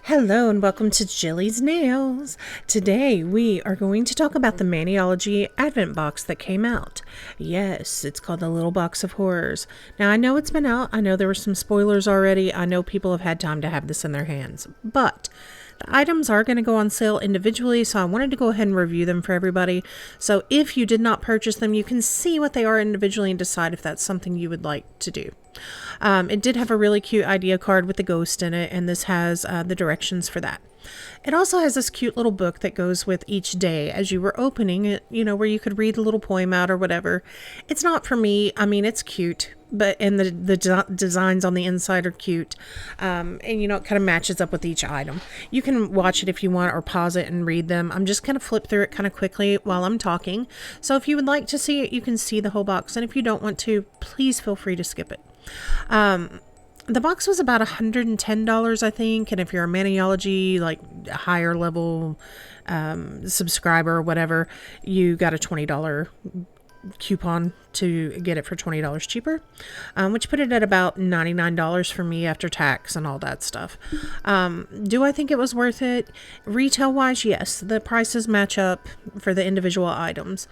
Hello and welcome to Jillies Nails. Today we are going to talk about the Maniology Advent box that came out. Yes, it's called the Little Box of Horrors. Now I know it's been out. I know there were some spoilers already. I know people have had time to have this in their hands. But the items are going to go on sale individually, so I wanted to go ahead and review them for everybody. So if you did not purchase them, you can see what they are individually and decide if that's something you would like to do. It did have a really cute idea card with the ghost in it, and this has the directions for that. It also has this cute little book that goes with each day as you were opening it, where you could read a little poem out or whatever. It's not for me. I mean, it's cute, and the designs on the inside are cute. And it kind of matches up with each item. You can watch it if you want or pause it and read them. I'm just going to flip through it kind of quickly while I'm talking. So if you would like to see it, you can see the whole box. And if you don't want to, please feel free to skip it. The box was about $110, I think, and if you're a Maniology, like higher level subscriber or whatever, you got a $20 coupon to get it for $20 cheaper, which put it at about $99 for me after tax and all that stuff. Do I think it was worth it? Retail wise, yes, the prices match up for the individual items.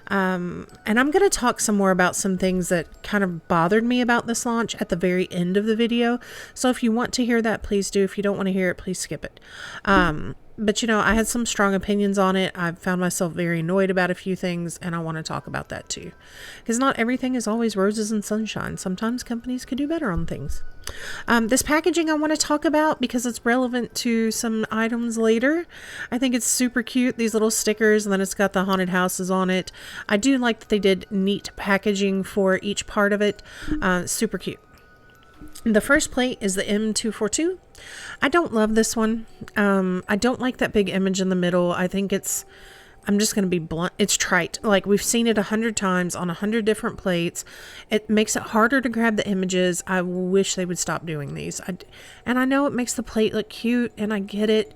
And I'm going to talk some more about some things that kind of bothered me about this launch at the very end of the video. So if you want to hear that, please do. If you don't want to hear it, please skip it. But I had some strong opinions on it. I've found myself very annoyed about a few things, and I want to talk about that too. Because not everything is always roses and sunshine. Sometimes companies could do better on things. This packaging I want to talk about because it's relevant to some items later. I think it's super cute, these little stickers, and then it's got the haunted houses on it. I do like that they did neat packaging for each part of it. Super cute. The first plate is the M242. I don't love this one. I don't like that big image in the middle. I think I'm just going to be blunt. It's trite. Like, we've seen it 100 times on 100 different plates. It makes it harder to grab the images. I wish they would stop doing these. And I know it makes the plate look cute, and I get it.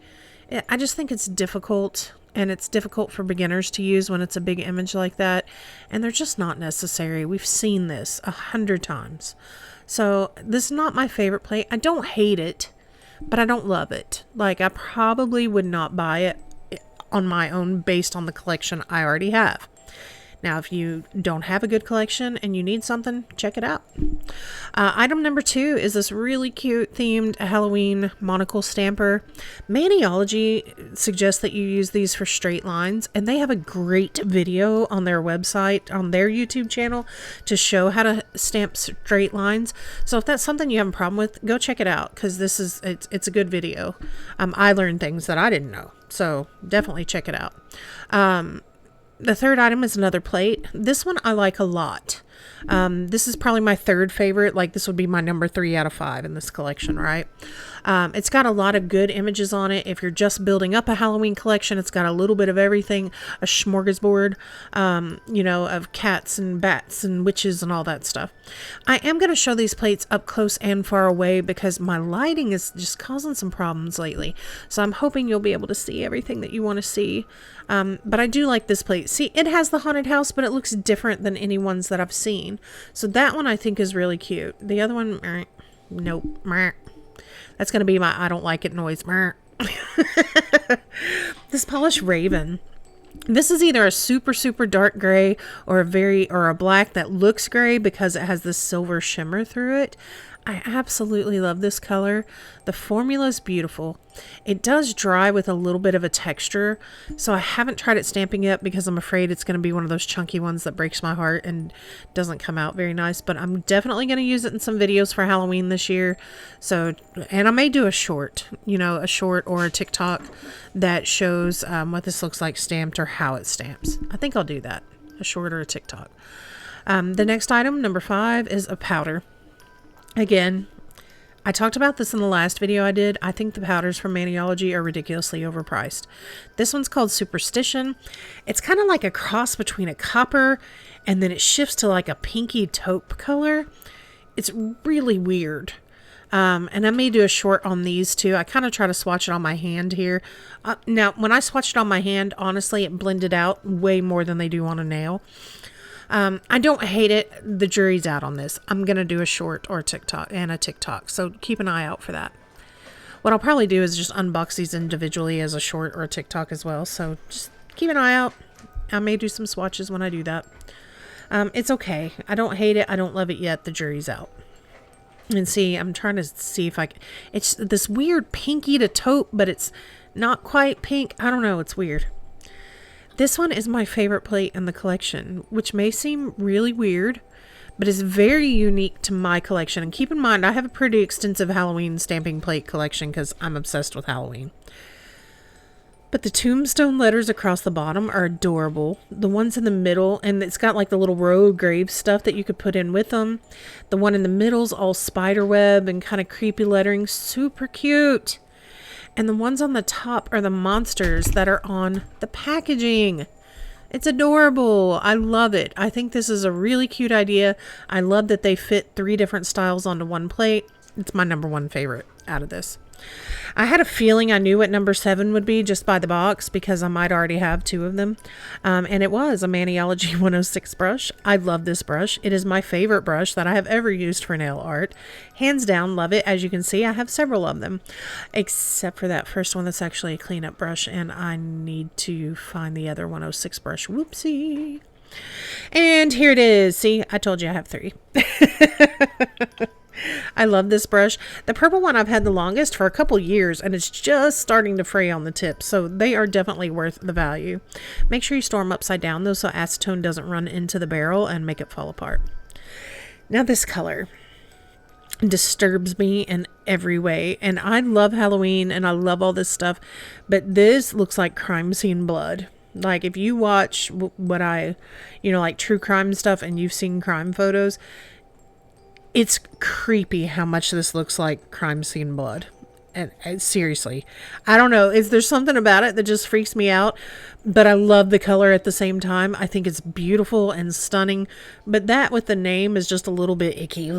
I just think it's difficult, and it's difficult for beginners to use when it's a big image like that. And they're just not necessary. We've seen this 100 times. So this is not my favorite plate. I don't hate it, but I don't love it. Like, I probably would not buy it on my own based on the collection I already have. Now, if you don't have a good collection and you need something, check it out. Item number 2 is this really cute themed Halloween monocle stamper. Maniology suggests that you use these for straight lines, and they have a great video on their website, on their YouTube channel, to show how to stamp straight lines. So if that's something you have a problem with, go check it out, because it's a good video. I learned things that I didn't know, so definitely check it out. The third item is another plate. This one I like a lot. This is probably my third favorite. Like, this would be my number 3 out of 5 in this collection, right? It's got a lot of good images on it. If you're just building up a Halloween collection, it's got a little bit of everything. A smorgasbord, of cats and bats and witches and all that stuff. I am going to show these plates up close and far away because my lighting is just causing some problems lately. So I'm hoping you'll be able to see everything that you want to see. But I do like this plate. See, it has the haunted house, but it looks different than any ones that I've seen. So that one I think is really cute. The other one, nope. That's going to be my I don't like it noise. This polished raven. This is either a super, super dark gray or a black that looks gray because it has this silver shimmer through it. I absolutely love this color. The formula is beautiful. It does dry with a little bit of a texture, so I haven't tried it stamping yet because I'm afraid it's going to be one of those chunky ones that breaks my heart and doesn't come out very nice, but I'm definitely going to use it in some videos for Halloween this year. So, and I may do a short or a TikTok that shows what this looks like stamped or how it stamps. I think I'll do that, a short or a TikTok. The next item, number 5, is a powder. Again, I talked about this in the last video I did. I think the powders from Maniology are ridiculously overpriced. This one's called Superstition. It's kind of like a cross between a copper and then it shifts to like a pinky taupe color. It's really weird. And I may do a short on these too. I kind of try to swatch it on my hand here. Now, when I swatched it on my hand, honestly, it blended out way more than they do on a nail. I don't hate it. The jury's out on this. I'm going to do a short or a TikTok, so keep an eye out for that. What I'll probably do is just unbox these individually as a short or a TikTok as well. So just keep an eye out. I may do some swatches when I do that. It's okay. I don't hate it. I don't love it yet. The jury's out. And see, I'm trying to see if it's this weird pinky to taupe, but it's not quite pink. I don't know. It's weird. This one is my favorite plate in the collection, which may seem really weird, but is very unique to my collection. And keep in mind, I have a pretty extensive Halloween stamping plate collection because I'm obsessed with Halloween. But the tombstone letters across the bottom are adorable. The ones in the middle, and it's got like the little row grave stuff that you could put in with them. The one in the middle's all spider web and kind of creepy lettering. Super cute. And the ones on the top are the monsters that are on the packaging. It's adorable. I love it. I think this is a really cute idea. I love that they fit 3 different styles onto one plate. It's my number 1 favorite out of this. I had a feeling I knew what number 7 would be just by the box because I might already have 2 of them. And it was a Maniology 106 brush. I love this brush. It is my favorite brush that I have ever used for nail art. Hands down, love it. As you can see, I have several of them, except for that first one that's actually a cleanup brush, and I need to find the other 106 brush. Whoopsie. And here it is. See, I told you I have 3. I love this brush. The purple one I've had the longest for a couple years, and it's just starting to fray on the tip, so they are definitely worth the value. Make sure you store them upside down though, so acetone doesn't run into the barrel and make it fall apart. Now this color disturbs me in every way, and I love Halloween and I love all this stuff, but this looks like crime scene blood. Like if you watch what like true crime stuff and you've seen crime photos, it's creepy how much this looks like crime scene blood. And seriously, I don't know. There's something about it that just freaks me out, but I love the color at the same time. I think it's beautiful and stunning, but that with the name is just a little bit icky.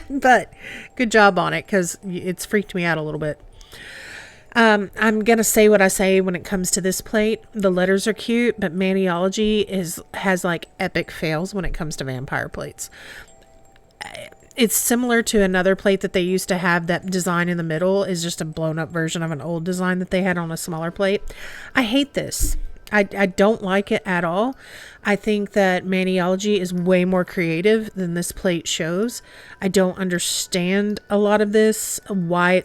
But good job on it because it's freaked me out a little bit. I'm going to say what I say when it comes to this plate. The letters are cute, but Maniology has like epic fails when it comes to vampire plates. It's similar to another plate that they used to have. That design in the middle is just a blown up version of an old design that they had on a smaller plate. I hate this. I don't like it at all. I think that Maniology is way more creative than this plate shows. I don't understand a lot of this. Why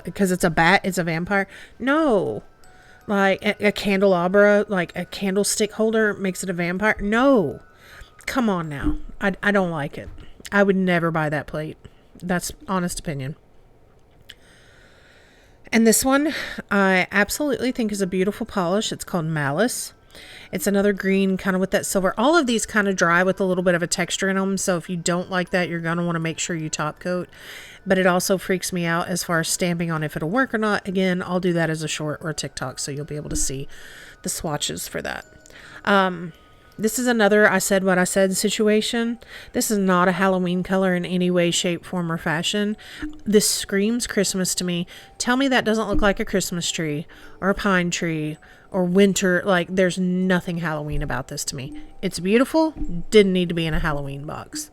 because it's a bat, it's a vampire. No. Like a candelabra, like a candlestick holder makes it a vampire. No. Come on now. I don't like it. I would never buy that plate. That's honest opinion. And this one, I absolutely think is a beautiful polish. It's called Malice. It's another green, kind of with that silver. All of these kind of dry with a little bit of a texture in them. So if you don't like that, you're going to want to make sure you top coat. But it also freaks me out as far as stamping on if it'll work or not. Again, I'll do that as a short or a TikTok, so you'll be able to see the swatches for that. This is another I said what I said situation. This is not a Halloween color in any way, shape, form, or fashion. This screams Christmas to me. Tell me that doesn't look like a Christmas tree or a pine tree or winter. Like, there's nothing Halloween about this to me. It's beautiful. Didn't need to be in a Halloween box.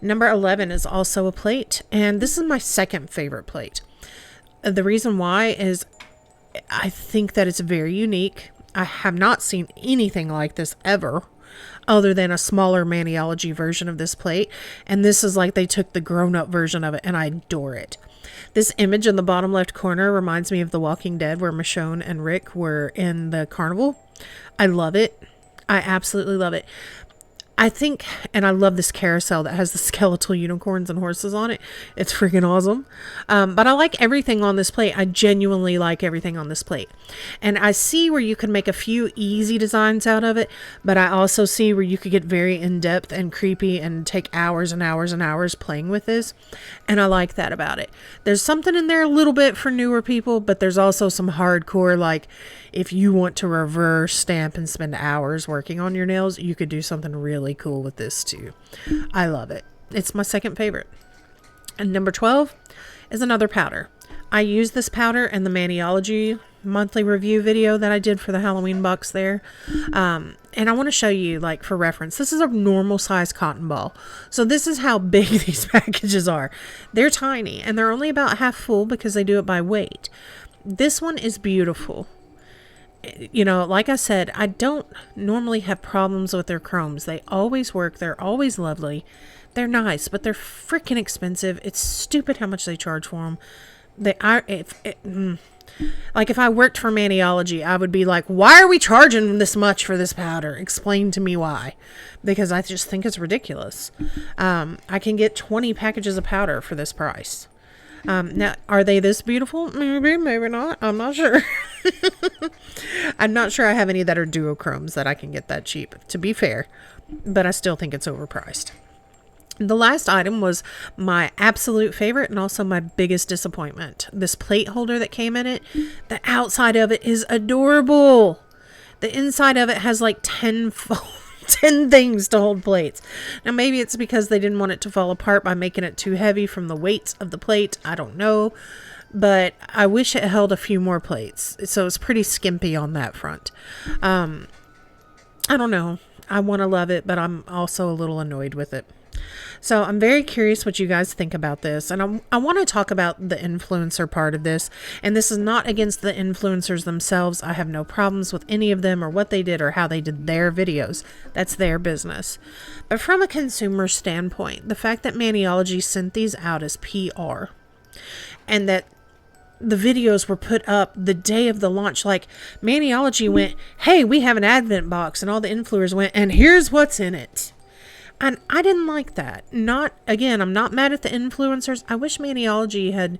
Number 11 is also a plate, and this is my second favorite plate. The reason why is I think that it's very unique. I have not seen anything like this ever, other than a smaller Maniology version of this plate. And this is like they took the grown-up version of it, and I adore it. This image in the bottom left corner reminds me of The Walking Dead, where Michonne and Rick were in the carnival. I love it. I absolutely love it. I think, and I love this carousel that has the skeletal unicorns and horses on it. It's freaking awesome. But I like everything on this plate. I genuinely like everything on this plate. And I see where you can make a few easy designs out of it, but I also see where you could get very in-depth and creepy and take hours and hours and hours playing with this. And I like that about it. There's something in there a little bit for newer people, but there's also some hardcore, like, if you want to reverse stamp and spend hours working on your nails, you could do something really cool with this too. I love it. It's my second favorite. And number 12 is another powder. I used this powder in the Maniology monthly review video that I did for the Halloween box there. And I want to show you, like, for reference, this is a normal size cotton ball. So this is how big these packages are. They're tiny, and they're only about half full because they do it by weight. This one is beautiful. You know, like I said, I don't normally have problems with their chromes. They always work. They're always lovely. They're nice, but they're freaking expensive. It's stupid how much they charge for them. They are, like, if I worked for Maniology, I would be like, why are we charging this much for this powder? Explain to me why. Because I just think it's ridiculous. I can get 20 packages of powder for this price. Now, are they this beautiful? Maybe, maybe not. I'm not sure. I'm not sure I have any that are duochromes that I can get that cheap, to be fair. But I still think it's overpriced. The last item was my absolute favorite and also my biggest disappointment. This plate holder that came in it. The outside of it is adorable. The inside of it has like 10 things to hold plates. Now maybe it's because they didn't want it to fall apart by making it too heavy from the weights of the plate. I don't know. But I wish it held a few more plates. So it's pretty skimpy on that front. I don't know. I want to love it, but I'm also a little annoyed with it. So I'm very curious what you guys think about this. And I want to talk about the influencer part of this. And this is not against the influencers themselves. I have no problems with any of them or what they did or how they did their videos. That's their business. But from a consumer standpoint, the fact that Maniology sent these out as PR and that the videos were put up the day of the launch, like Maniology went, hey, we have an advent box, and all the influencers went, and here's what's in it. And I didn't like that. Again, I'm not mad at the influencers. I wish Maniology had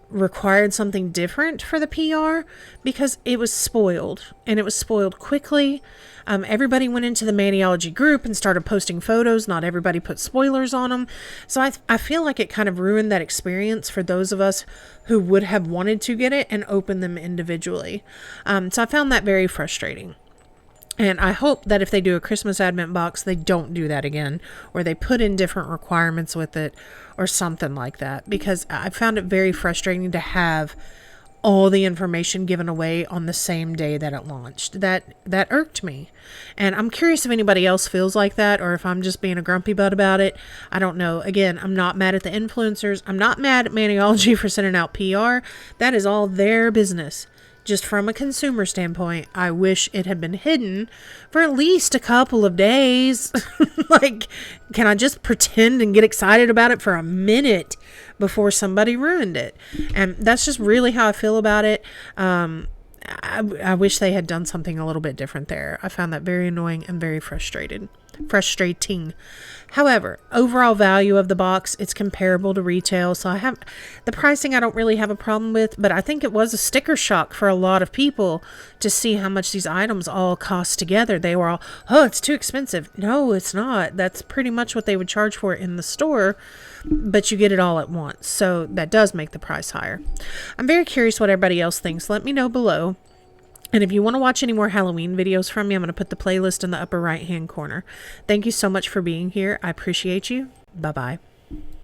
required something different for the PR because it was spoiled, and it was spoiled quickly. Everybody went into the Maniology group and started posting photos. Not everybody put spoilers on them. So I feel like it kind of ruined that experience for those of us who would have wanted to get it and open them individually. So I found that very frustrating. And I hope that if they do a Christmas Advent box, they don't do that again, or they put in different requirements with it or something like that, because I found it very frustrating to have all the information given away on the same day that it launched. That irked me. And I'm curious if anybody else feels like that, or if I'm just being a grumpy butt about it. I don't know. Again, I'm not mad at the influencers. I'm not mad at Maniology for sending out PR. That is all their business. Just from a consumer standpoint, I wish it had been hidden for at least a couple of days. Like, can I just pretend and get excited about it for a minute before somebody ruined it? And that's just really how I feel about it. I wish they had done something a little bit different there. I found that very annoying and very frustrating. However, overall value of the box, it's comparable to retail. So I have the pricing I don't really have a problem with, but I think it was a sticker shock for a lot of people to see how much these items all cost together. They were all, oh, it's too expensive. No, it's not. That's pretty much what they would charge for it in the store, but you get it all at once. So that does make the price higher. I'm very curious what everybody else thinks. Let me know below. And if you want to watch any more Halloween videos from me, I'm going to put the playlist in the upper right hand corner. Thank you so much for being here. I appreciate you. Bye-bye.